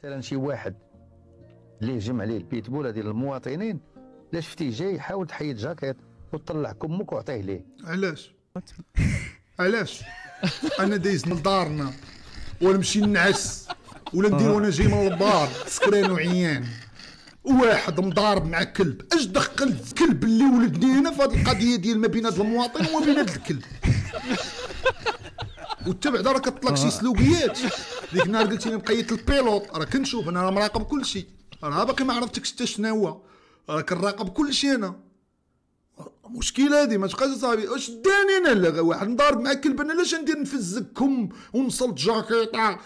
مثلا شي واحد اللي هجم عليه البيتبول ديال المواطنين، الا شفتيه جاي حاول تحيد جاكيط وتطلع كمك وعطيه ليه. علاش انا دايز لدارنا ولا نمشي نعس ولا ندير وانا جاي من البار سكران وعيان واحد مضارب مع كلب، اش دخل كلب اللي ولدني هنا في هذه القضيه ديال ما بين هذا المواطن وما بين هذا الكلب؟ وانت بعدا راه كتطلق شي سلوكيات. ديك النهار قلتي لي مقيت البيلوط، راه كنشوف انا مراقب كل شيء، راه باقي ما عرفتكش حتى شنو هو، راه كنراقب كل شيء انا. مشكله هذه ما تبقاش صاحبي واش داني انا لا واحد نضارب مع كلب، انا علاش ندير نفزكم ونصلت جاكيطه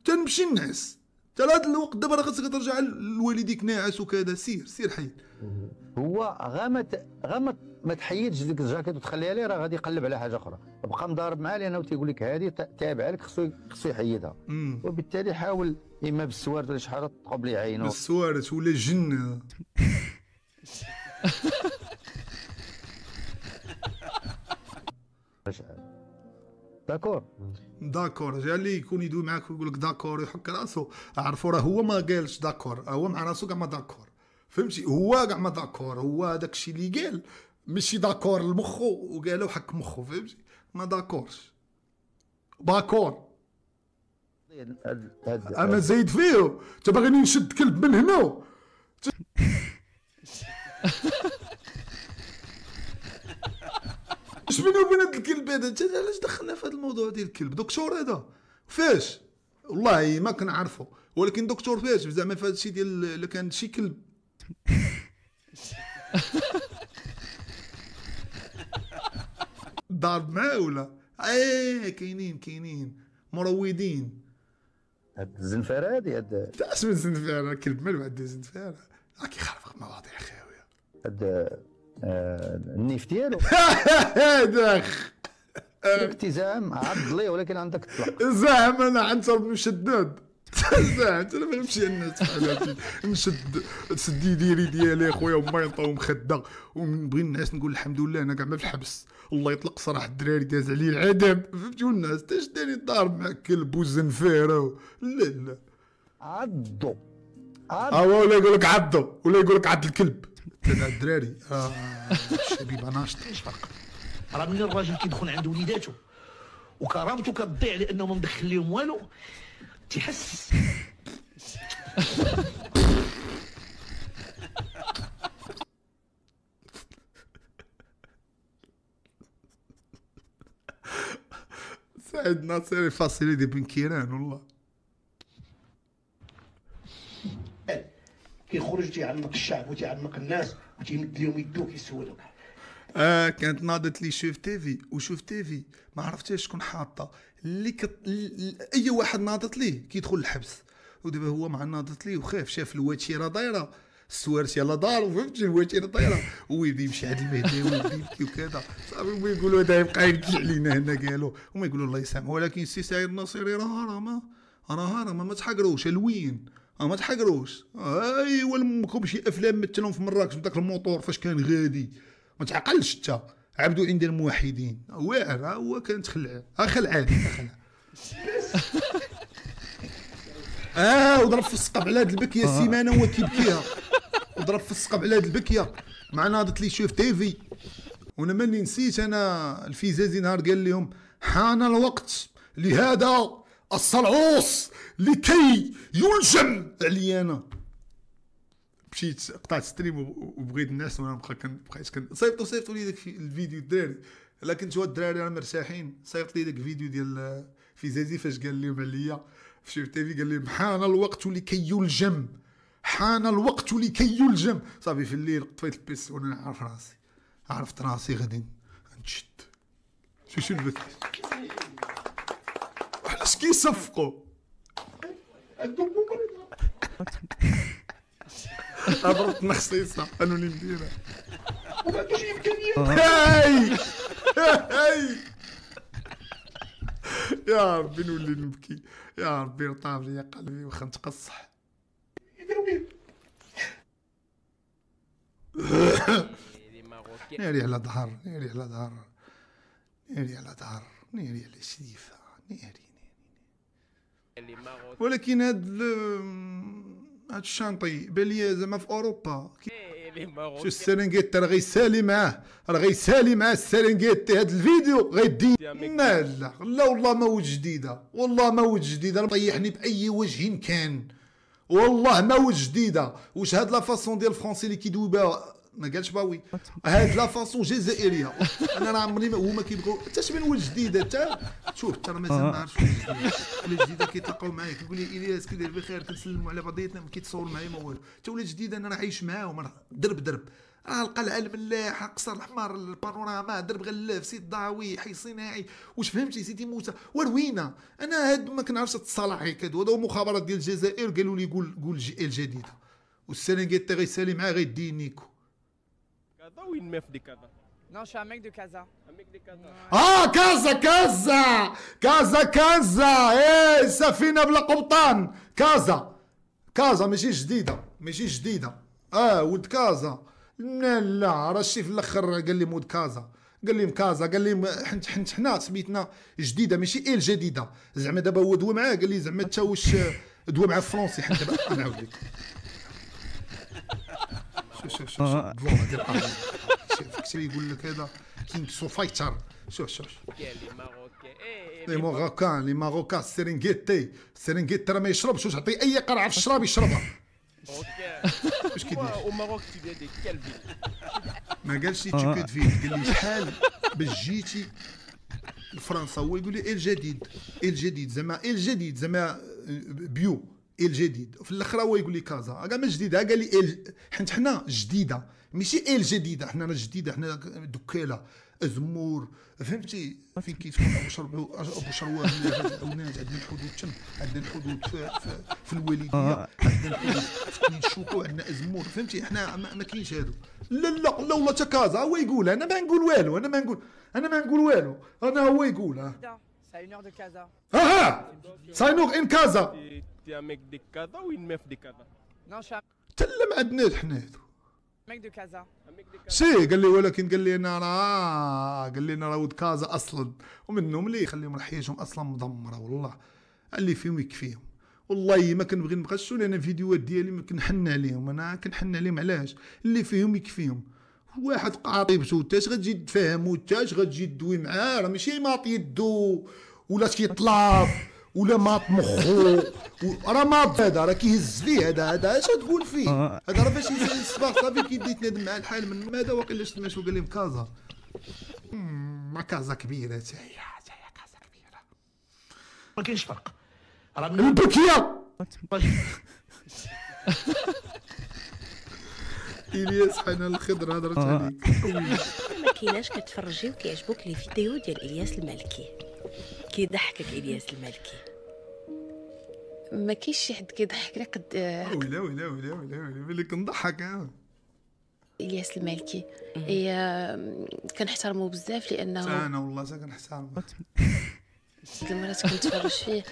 تنمشي نعس؟ حتى لهذا الوقت دابا راه خاصك ترجع لوالديك ناعس وكذا. سير حيد. هو غا ما تحيدش ديك الجاكيط وتخليها ليه، راه غادي يقلب على حاجه اخرى، بقى مضارب معاه لانه تيقول لك هذه تابعه لك، خصو يحيدها. وبالتالي حاول اما بالسوارت ولا شي حاجه تقب ليه عينه، بالسوارت ولا جن. داكور جا اللي يكون يدوي معاك ويقول لك داكور ويحك راسو، عرفوا راه هو ما قالش داكور، هو مع راسو كاع ما داكور، فهمتي؟ هو كاع ما داكور، هو هذاك الشيء اللي قال ماشي داكور لمخو وقالو حك مخو، فهمتي؟ ما داكورش باكور. انا زايد فيه انت باغيني نشد كلب من هنا. اش بيني وبين هذا الكلب هذا؟ انت علاش دخلنا في هذا الموضوع ديال الكلب؟ دكتور هذا فاش؟ والله ما كنعرفو، ولكن دكتور فاش زعما في هذا الشيء ديال الا كان شي كلب. ضارب معاه ولا؟ كاينين مروضين. هاد الزنفاره هادي اش من زنفاره؟ كلب مالو عنده زنفاره؟ راه كيخربق مواضيع خاويه. هاد النيف ديالو داخ الابتسام عض ليه، ولكن عندك الطلق. زعما انا عنتر بن شداد. زعما انت ما فهمتش الناس بحال هادي. نشد تسدي ديري ديالي خويا وما ينطيو مخده ونبغي الناس نقول الحمد لله انا كاع ما في الحبس، الله يطلق صراحه الدراري داز عليه العذاب، فهمتوا الناس؟ اش داني ضارب مع كلب وزنفيره؟ لا عضو ولا يقول لك عضو ولا يقول لك عض الكلب. هذا الدراري الشبيبه ناشطه. ايش فرق؟ راه من الراجل كيدخل عند وليداتو وكرامته كتضيع لانه ما مدخل لهم والو، تيحس. سعيد ناصري فاصلي دي بن كيران والله. كيخرج تيعنق الشعب وتيعنق الناس وتيمد لهم يدو كيسولوا. كانت ناضت لي شوف تيفي وشوف تيفي ما عرفتش شكون حاطه اللي اي واحد ناضت ليه كيدخل الحبس، ودابا هو مع ناضت ليه وخاف، شاف الواتيره دايره السوارت يلاه دار، فهمتي؟ الواتيره دايره ويبدا يمشي عند المهدي ويبدا يبكي وكذا، صافي هما يقولوا هذا يبقى يبكي علينا هنا، قالوا هما يقولوا الله يسامحه. ولكن السي سعيد الناصري راه هرم ما تحقروش الوين، ما تحقروش. ايوا لمكم شي افلام مثلهم في مراكش بداك الموطور فاش كان غادي، ما تعقلش انت. عبدو عند الموحدين واعر، هو كان تخلع خلعان وضرب في السقف على هاد البكيه السيمانه هو كيبكيها، وضرب في السقف على هاد البكيه مع ناضت لي شوف تيفي. وانا ماني نسيت انا الفيزازي نهار قال لهم حان الوقت لهذا الصلعوص لكي يلجم علي. انا مشيت قطعت ستريم وبغيت الناس وانا بقيت صيفطوا لي داك الفيديو الدراري، الا كنتو الدراري راه مرتاحين صيفط لي داك الفيديو ديال فيزازي فاش قال لهم عليا في شوف تيفي، قال لهم حان الوقت لكي يلجم، حان الوقت لكي يلجم. صافي في الليل طفيت البيس وانا عارف راسي، عرفت راسي غادي نتشد. شو البث علاش كيصفقوا عبرتنا خصيصه انا اللي نديرها وما عندوش امكانيات. هاي يا ربي نولي نبكي، يا ربي طاب لي قلبي واخا نتقصح. ناري على ظهر، ناري على ظهر، ناري على ظهر، ناري على شريفه، ناري. ولكن هاد هاد الشانطي بان ليا زعما في اوروبا. شو السرنجيتي راه غيسالي معاه، راه غيسالي معاه السرنجيتي. هاد الفيديو غيدي لا والله ما ود جديده، والله ما ود جديده. طيحني باي وجه كان، والله ما ود جديده. واش هاد لا فاصون ديال الفرونسي اللي كيدوي بها ما قالش باوي، هاد لا فاصون جزائريه. انا راه عمري هما كيبغيو حتى شي من ود جديده. حتى شوف انت راه مازال ما عرفتش ود جديده ولا جديده. كيتلاقاو معايا كيقول لي الياس كي داير بخير، كنسلموا على بعضياتنا، ما كيتصور معايا ما والو. حتى ولا جديده انا راه عايش معاهم، راه درب راه القلعه الملاح، قصر الحمار، البانوراما، درب غلاف، سيد ضاوي، حي صناعي. واش فهمتي سيدي موسى وروينه؟ انا هاد ما كنعرفش التصالح هكا. هادو مخابرات ديال الجزائر قالوا لي قول الجديده. والسرنجيتي غيسالي معاه غيدي نيكو. Casa ou une meuf de Casa? Non, je suis un mec de Casa. Un mec de Casa. كازا ايه سفينه بلا قبطان. كازا ماشي جديده. ولد كازا. لا راه شي في الاخر قال لي مود كازا، قال لي مكازا، قال لي حنا سميتنا جديده ماشي جديده. زعما دابا هو دوا معاه، قال لي زعما انت واش دوا مع فرونسي. حنا دابا نعاود لك. شوف بلون ديال الارض. شوف يقول لك هذا كينغ سو فايتر. شوف لي ماروكان السرنجيتي راه ما يشربش. واش تعطيه اي قرعه في الشراب يشربها. واش كيدير؟ Au Maroc, tu viens de quelle ville? ما قالش لي تشوكو د فيل، قال لي شحال باش جيتي لفرنسا. هو يقول لي الجديد زعما بيو الجديد. في الاخر هو يقول لي كازا كاع ما جديده. قال لي حنا جديده ماشي الجديده. حنا راه جديده، حنا دكاله زمور. فهمتي فين كيتكون ابو شروان العونات. عندنا الحدود تم، عندنا الحدود في الوالديه، عندنا الحدود في كنين شوكو، عندنا ازمور. فهمتي حنا ما كاينش هادو. لا والله تا كازا هو يقول. انا ما نقول والو. انا هو يقول. C'est à 1 heure de Casa. ساينوغ ان كازا. Tu es un mec de Casa ou une meuf de Casa? Non, je suis un تلا ما عندناش حنا هادو. mec de Casa. Un mec de Casa. سي قال لي، ولكن قال لي انا راه ولد كازا اصلا. ومنهم اللي يخليهم حياتهم اصلا مدمره. والله اللي فيهم يكفيهم. والله ما كنبغي نبغشوا، لان الفيديوهات ديالي ما كنحن عليهم. انا كنحن عليهم علاش؟ اللي فيهم يكفيهم. واحد قاطيبته تاش غتجي تفهمو، تاش غتجي تدوي معاه. راه ماشي ماط يدو ولا كيطلاب ولا ماط مخو. راه ماط هذا، راه كيهز فيه. هذا اش تقول فيه؟ هذا راه فاش يسال الصباح صافي كيبدا يتنادم مع الحال. من هذا واقيلا شفت ما شو قال لهم كازا. ما كازا كبيره حتى هي كازا كبيره. ما كاينش فرق. راه من البكيه الياس حنان الخضر هضرت عليك. ما كايناش كتفرجي وكيعجبوك لي فيديو ديال الياس المالكي، كيضحكك الياس المالكي. ما كاينش شي حد كيضحكني قد ويلا ملي كنضحك. الياس المالكي. كنحترمو بزاف لانه انا والله كنحترمو. المرات كنتفرج فيه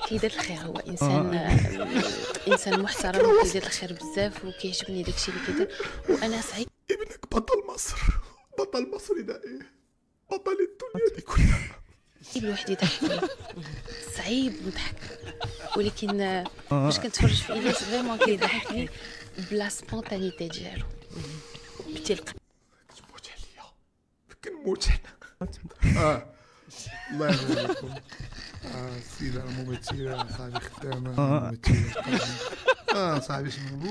كيدير الخير. هو انسان محترم وكيدير الخير بزاف، وكيعجبني داكشي اللي كيدير. وانا سعيد. ابنك بطل مصر اذا بطل الدنيا دي كلها. الواحد يضحكني، صعيب نضحك، ولكن فاش كنتفرج في الياس فريمون كيضحكني بلا سبونتانيتي ديالو بتلقى. كتموت عليا، كنموت انا. الله يرحمكم. السيدة الممثلة صاحبي خدامة ممثلة. صاحبي شنو